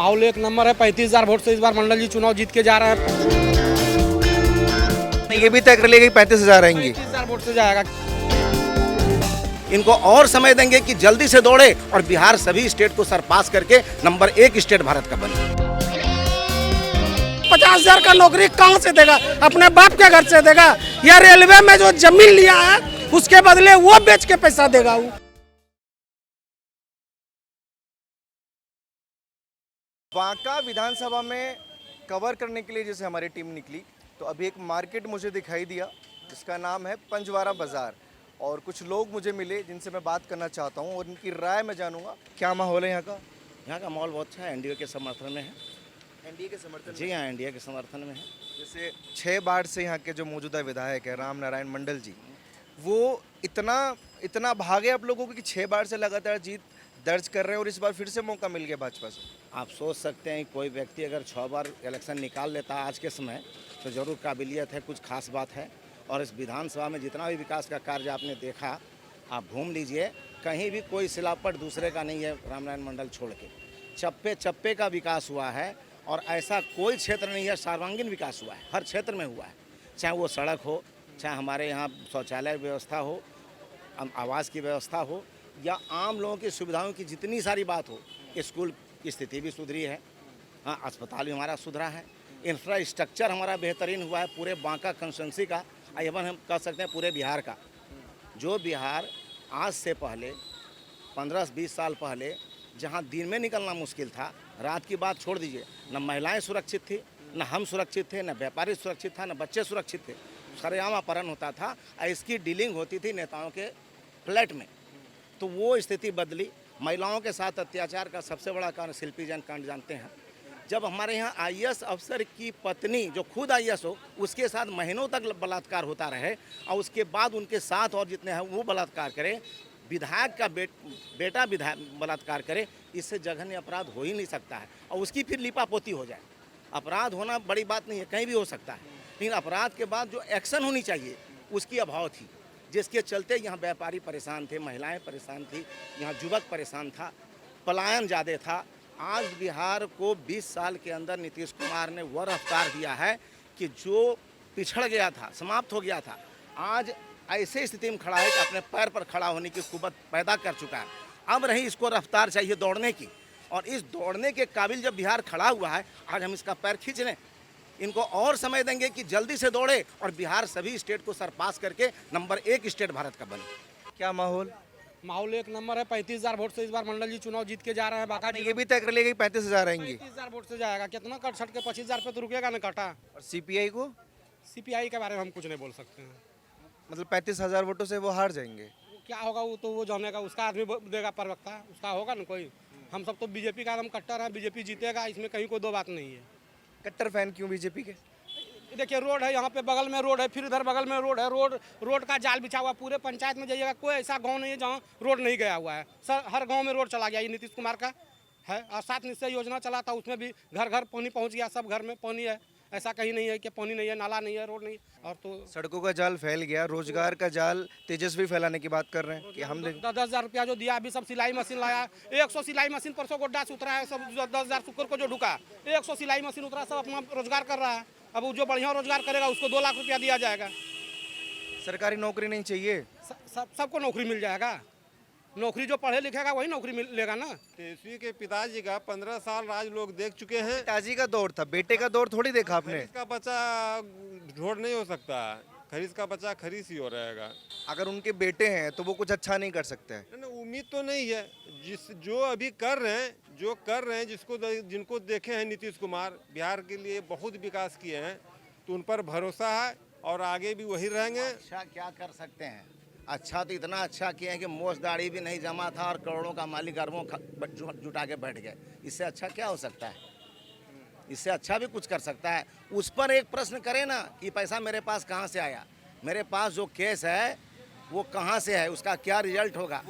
माहौल एक नंबर है। 35,000 वोट से इस बार मंडल जी चुनाव जीत के जा रहे हैं। ये भी तय कर लिया कि 35,000 आएंगी। 35,000 वोट से जाएगा। इनको और समय देंगे कि जल्दी से दौड़े और बिहार सभी स्टेट को सरपास करके नंबर 1 स्टेट भारत का बने। 50,000 का नौकरी कहाँ से देगा? अपने बाप के घर से देगा या रेलवे में जो जमीन लिया है उसके बदले वो बेच के पैसा देगा? वो बांका विधानसभा में कवर करने के लिए जैसे हमारी टीम निकली तो अभी एक मार्केट मुझे दिखाई दिया जिसका नाम है पंजवारा बाजार, और कुछ लोग मुझे मिले जिनसे मैं बात करना चाहता हूं और उनकी राय मैं जानूंगा। क्या माहौल है यहाँ का? यहाँ का माहौल बहुत अच्छा है, एनडीए के समर्थन में है। एनडीए के समर्थन? जी हाँ, एनडीए के समर्थन में है। जैसे 6 बार से यहाँ के जो मौजूदा विधायक है राम नारायण मंडल जी, वो इतना भागे आप लोगों को कि 6 बार से लगातार जीत दर्ज कर रहे हैं और इस बार फिर से मौका मिल गया भाजपा से। आप सोच सकते हैं कोई व्यक्ति अगर 6 बार इलेक्शन निकाल लेता है आज के समय तो जरूर काबिलियत है, कुछ खास बात है। और इस विधानसभा में जितना भी विकास का कार्य आपने देखा, आप घूम लीजिए, कहीं भी कोई सिलापट दूसरे का नहीं है। रामनारायण मंडल छोड़ के चप्पे चप्पे का विकास हुआ है और ऐसा कोई क्षेत्र नहीं है, सर्वांगीण विकास हुआ है, हर क्षेत्र में हुआ है। चाहे वो सड़क हो, चाहे हमारे यहाँ शौचालय व्यवस्था हो, आवास की व्यवस्था हो, या आम लोगों की सुविधाओं की जितनी सारी बात हो। स्कूल की स्थिति भी सुधरी है, हाँ, अस्पताल भी हमारा सुधरा है, इंफ्रास्ट्रक्चर हमारा बेहतरीन हुआ है पूरे बांका कंस्टिट्यूंसी का, एवं हम कह सकते हैं पूरे बिहार का। जो बिहार आज से पहले 15-20 साल पहले जहां दिन में निकलना मुश्किल था, रात की बात छोड़ दीजिए, न महिलाएं सुरक्षित थी, न हम सुरक्षित थे, न व्यापारी सुरक्षित था, न बच्चे सुरक्षित थे, सरेआम अपहरण होता था, इसकी डीलिंग होती थी नेताओं के फ्लैट में। तो वो स्थिति बदली। महिलाओं के साथ अत्याचार का सबसे बड़ा कारण शिल्पी जैन कांड जानते हैं। जब हमारे यहाँ आईएएस अफसर की पत्नी जो खुद आईएएस हो उसके साथ महीनों तक बलात्कार होता रहे और उसके बाद उनके साथ और जितने हैं वो बलात्कार करें, विधायक का बेटा विधायक बलात्कार करे, इससे जघन्य अपराध हो ही नहीं सकता है। और उसकी फिर लिपापोती हो जाए। अपराध होना बड़ी बात नहीं है, कहीं भी हो सकता है, लेकिन अपराध के बाद जो एक्शन होनी चाहिए उसकी अभाव थी, जिसके चलते यहाँ व्यापारी परेशान थे, महिलाएं परेशान थी, यहाँ युवक परेशान था, पलायन ज़्यादा था। आज बिहार को 20 साल के अंदर नीतीश कुमार ने वह रफ्तार दिया है कि जो पिछड़ गया था, समाप्त हो गया था, आज ऐसे स्थिति में खड़ा है कि अपने पैर पर खड़ा होने की कुव्वत पैदा कर चुका है। अब रही इसको रफ्तार चाहिए दौड़ने की, और इस दौड़ने के काबिल जब बिहार खड़ा हुआ है, आज हम इसका पैर खींच लें। इनको और समय देंगे कि जल्दी से दौड़े और बिहार सभी स्टेट को सरपास करके नंबर 1 स्टेट भारत का बने। क्या माहौल? माहौल एक नंबर है। 35,000 वोट से इस बार मंडल जी चुनाव जीत के जा रहे हैं। बाका ये भी तय कर लिया कि 35,000 आएंगी। 35,000 वोट से जाएगा। कितना कट छट के 25,000 पे तो रुकेगा ना काटा। और सीपीआई को? सीपीआई के बारे में हम कुछ नहीं बोल सकते हैं। मतलब 35,000 वोटों से वो हार जाएंगे? क्या होगा वो तो वो जानेगा, उसका आदमी देगा प्रवक्ता, उसका होगा ना कोई। हम सब तो बीजेपी का एकदम कट्टर है, बीजेपी जीतेगा, इसमें कहीं कोई दो बात नहीं है। कट्टर फैन क्यों बीजेपी के? देखिए रोड है, यहाँ पे बगल में रोड है, फिर इधर बगल में रोड है, रोड का जाल बिछा हुआ। पूरे पंचायत में जाइएगा, कोई ऐसा गांव नहीं है जहाँ रोड नहीं गया हुआ है। सर हर गांव में रोड चला गया। ये नीतीश कुमार का है। और 7 निश्चय योजना चला था, उसमें भी घर घर पानी पहुँच गया, सब घर में पानी है। ऐसा कहीं नहीं है कि पानी नहीं है, नाला नहीं है, रोड नहीं। और तो सड़कों का जाल फैल गया, रोजगार का जाल तेजस्वी फैलाने की बात कर रहे हैं कि हम 10,000 रुपया जो दिया, अभी सब सिलाई मशीन लाया। 100 सिलाई मशीन परसों गोड्डा से उतरा है, सब 10,000 शुक्र को जो ढुका 100 सिलाई मशीन उतरा, सब अपना रोजगार कर रहा है। अब जो बढ़िया रोजगार करेगा उसको 2 लाख रुपया दिया जाएगा। सरकारी नौकरी नहीं चाहिए? सबको नौकरी मिल जाएगा। नौकरी जो पढ़े लिखेगा वही नौकरी मिलेगा ना। तेजस्वी के पिताजी का 15 साल राज लोग देख चुके हैं। पिताजी का दौर था, बेटे का दौर थोड़ी देखा आपने। खरीस का बच्चा ढोड़ नहीं हो सकता, खरीस का बच्चा खरीस ही हो रहेगा। अगर उनके बेटे हैं तो वो कुछ अच्छा नहीं कर सकते हैं। उम्मीद तो नहीं है। जो अभी कर रहे हैं, जिनको देखे हैं नीतीश कुमार बिहार के लिए बहुत विकास किए हैं, तो उन पर भरोसा है और आगे भी वही रहेंगे। अच्छा क्या कर सकते हैं? अच्छा तो इतना अच्छा किए हैं कि मोश दाढ़ी भी नहीं जमा था और करोड़ों का मालिक अरबों जुटा के बैठ गए। इससे अच्छा क्या हो सकता है? इससे अच्छा भी कुछ कर सकता है। उस पर एक प्रश्न करें ना कि पैसा मेरे पास कहाँ से आया, मेरे पास जो केस है वो कहाँ से है, उसका क्या रिजल्ट होगा।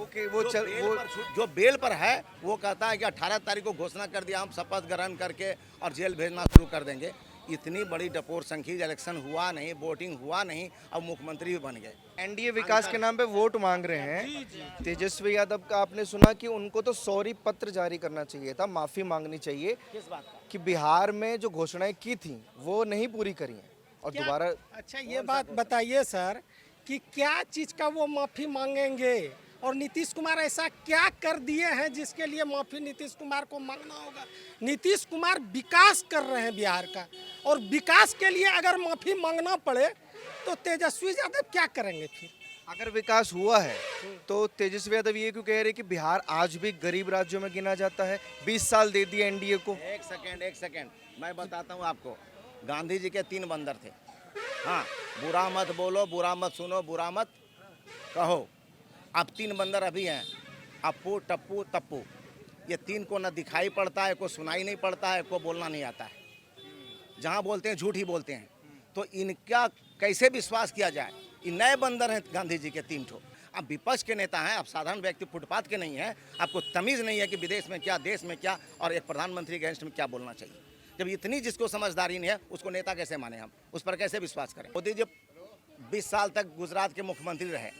जो बेल पर है वो कहता है कि 18 तारीख को घोषणा कर दिया, हम शपथ ग्रहण करके और जेल भेजना शुरू कर देंगे। इतनी बड़ी डपोर संख्या, इलेक्शन हुआ नहीं, वोटिंग हुआ नहीं, अब मुख्यमंत्री भी बन गए। एनडीए विकास के नाम पे वोट मांग रहे हैं। तेजस्वी यादव का आपने सुना कि उनको तो सॉरी पत्र जारी करना चाहिए था, माफी मांगनी चाहिए किस बात का? कि बिहार में जो घोषणाएं की थी वो नहीं पूरी करी हैं और दोबारा। अच्छा ये बात बताइए सर कि क्या चीज का वो माफी मांगेंगे और नीतीश कुमार ऐसा क्या कर दिए हैं जिसके लिए माफी नीतीश कुमार को मांगना होगा। नीतीश कुमार विकास कर रहे हैं बिहार का, और विकास के लिए अगर माफी मांगना पड़े तो तेजस्वी यादव क्या करेंगे फिर। अगर विकास हुआ है तो तेजस्वी यादव ये क्यों कह रहे हैं कि बिहार आज भी गरीब राज्यों में गिना जाता है? 20 साल दे दिए एनडीए को। एक सेकंड मैं बताता हूँ आपको। गांधी जी के 3 बंदर थे। हाँ, बुरा मत बोलो, बुरा मत सुनो, बुरा मत कहो। अब 3 बंदर अभी हैं, अप्पू, टप्पू, तप्पू। ये 3 को ना दिखाई पड़ता है, को सुनाई नहीं पड़ता है, को बोलना नहीं आता है। जहाँ बोलते हैं झूठ ही बोलते हैं। तो इनका कैसे विश्वास किया जाए? ये नए बंदर हैं गांधी जी के 3 ठो। अब विपक्ष के नेता हैं, आप साधारण व्यक्ति फुटपाथ के नहीं हैं। आपको तमीज़ नहीं है कि विदेश में क्या, देश में क्या, और एक प्रधानमंत्री के अगेंस्ट में क्या बोलना चाहिए। जब इतनी जिसको समझदारी नहीं है, उसको नेता कैसे माने हम? उस पर कैसे विश्वास करें? मोदी जी 20 साल तक गुजरात के मुख्यमंत्री रहे,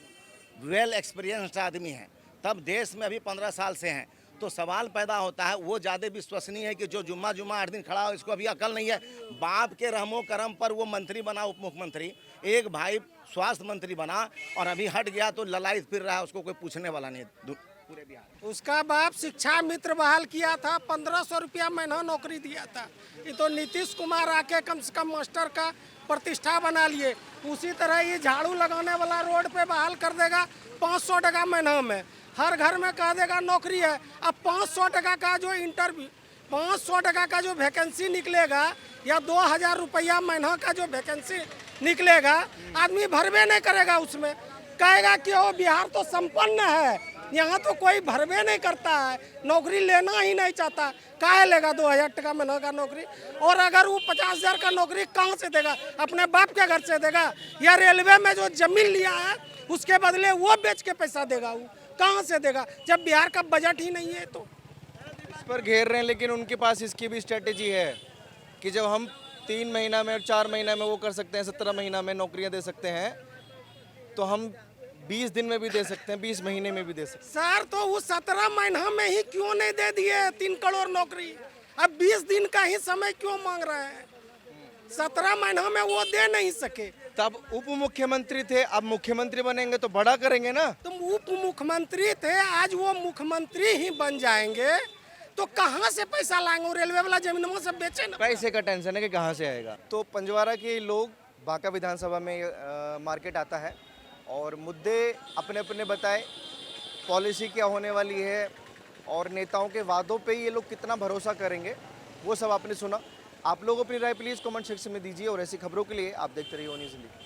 वेल एक्सपीरियंस्ड आदमी हैं, तब देश में अभी 15 साल से हैं। तो सवाल पैदा होता है, वो ज़्यादा विश्वसनीय है कि जो जुम्मा 8 दिन खड़ा हो, इसको अभी अकल नहीं है। बाप के रहमो करम पर वो मंत्री बना, उप मुख्यमंत्री। एक भाई स्वास्थ्य मंत्री बना और अभी हट गया तो ललायत फिर रहा है, उसको कोई पूछने वाला नहीं पूरे बिहार। उसका बाप शिक्षा मित्र बहाल किया था, 1500 रुपया महीना नौकरी दिया था। ये तो नीतीश कुमार आके कम से कम मास्टर का प्रतिष्ठा बना लिए। उसी तरह ये झाड़ू लगाने वाला रोड पे बहाल कर देगा 500 टका महीना में। हर घर में कह देगा नौकरी है। अब 500 टका का जो इंटरव्यू, 500 टका का जो वैकेंसी निकलेगा या 2000 रुपया महीना का जो वैकेंसी निकलेगा, आदमी भरवे नहीं करेगा उसमें। कहेगा कि वो बिहार तो संपन्न है, यहाँ तो कोई भरवे नहीं करता है, नौकरी लेना ही नहीं चाहता। काहे लेगा 2000 टका महीना का नौकरी? और अगर वो 50,000 का नौकरी कहाँ से देगा? अपने बाप के घर से देगा या रेलवे में जो जमीन लिया है उसके बदले वो बेच के पैसा देगा? वो कहाँ से देगा जब बिहार का बजट ही नहीं है? तो इस पर घेर रहे हैं, लेकिन उनके पास इसकी भी स्ट्रेटेजी है कि जब हम 3 महीना में और 4 महीना में वो कर सकते हैं, 17 महीना में नौकरियां दे सकते हैं, तो हम 20 दिन में भी दे सकते हैं, 20 महीने में भी दे सकते सर तो वो 17 महीना में ही क्यों नहीं दे दिए 3 करोड़ नौकरी? अब 20 दिन का ही समय क्यों मांग रहे हैं? 17 महीना में वो दे नहीं सके। हैं। तब उप मुख्यमंत्री थे, अब मुख्यमंत्री बनेंगे तो बड़ा करेंगे ना। तुम उप मुख्यमंत्री थे, आज वो मुख्यमंत्री ही बन जाएंगे तो कहाँ से पैसा लाएंगे? रेलवे वाला जमीन वो सब बेचे ना। पैसे का टेंशन है कि कहाँ से आएगा। तो पंजवारा के लोग बांका विधानसभा में मार्केट आता है और मुद्दे अपने अपने बताए, पॉलिसी क्या होने वाली है और नेताओं के वादों पे ये लोग कितना भरोसा करेंगे, वो सब आपने सुना। आप लोग अपनी राय प्लीज़ कमेंट सेक्शन में दीजिए और ऐसी खबरों के लिए आप देखते रहिए ओ न्यूज़ इंडिया।